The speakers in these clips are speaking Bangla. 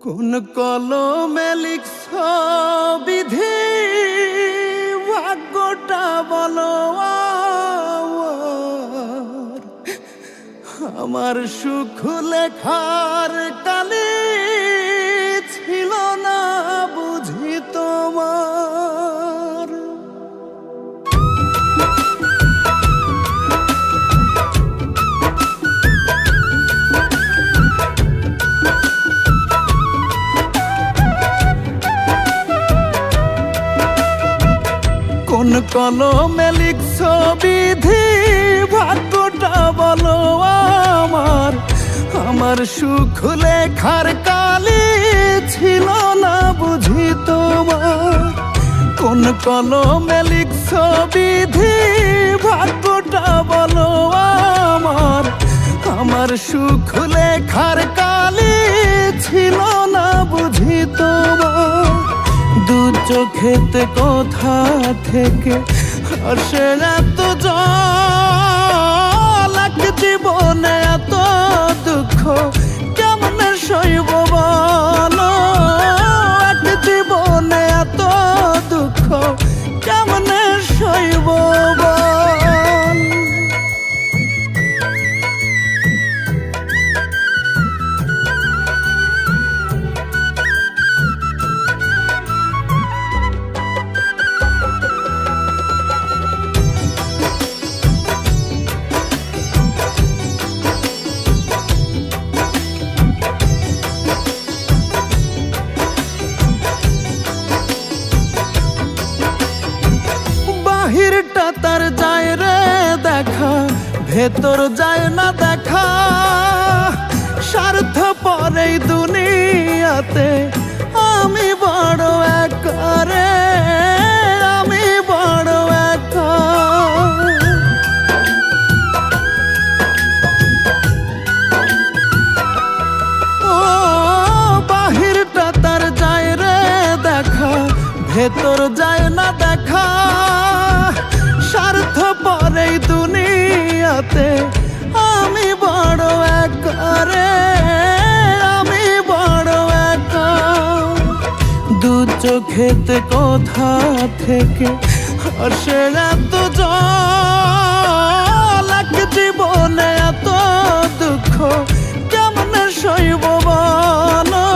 কোন কলমে লিখছ বিধি, ভাগ্যটা বলো আমার সুখ লেখার কালে ছিল না বুঝি তোমার। কোন কলমে লিখছ বিধি, ভাগ্যটা বলো আমার সুখ লেখার কালে ছিল না বুঝি তোমার। কোন কলমে লিখছ বিধি, ভাগ্যটা বলো আমার সুখ লেখার কালে ছিল না বুঝি তোমার। দু চোখেতে কোথা থেকে আসে এত জল, এক জীবনে এত দুঃখ কেমনে সইব বলো, এক জীবনে এত দুঃখ কেমনে সইব বল। বাহিরটা তার যায় রে দেখা, ভেতর যায় না দেখা। স্বার্থপর এই দুনিয়াতে আমি বড় একা রে, আমি বড় একা। ও বাহিরটা তার যায় রে দেখা, ভেতর যায় না দেখা। স্বার্থপর এই দুনিয়াতে আমি বড় একা রে, আমি বড় একা। দু চোখেতে কোথা থেকে আসে এত জল, এক জীবনে এত দুঃখ কেমনে সইব বলো,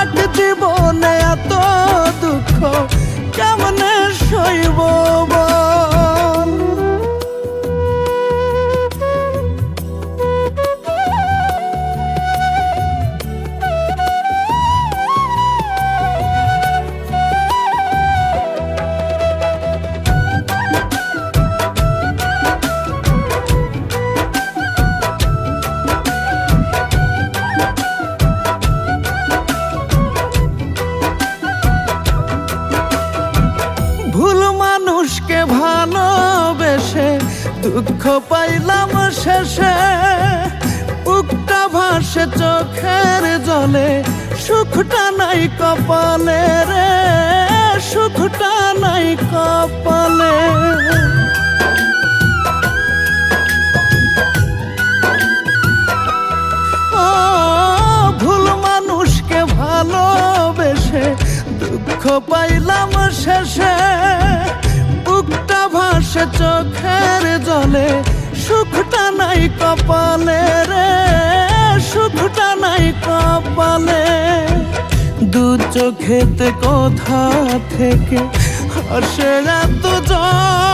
এক জীবনে এত দুঃখ কেমনে সইব বল। ভুল মানুষকে ভালোবেসে দুঃখ পাইলাম শেষে। বুকটা ভাসে চোখের জলে, সুখটা নাই কপালে রে, সুখটা নাই কপালে। ও ভুল মানুষকে ভালোবেসে দুঃখ পাইলাম শেষে। বুকটা ভাসে চোখের জলে, সুখটা নাই কপালে রে, সুখটা নাই কপালে। দু চোখেতে কোথা থেকে আসে এত জল,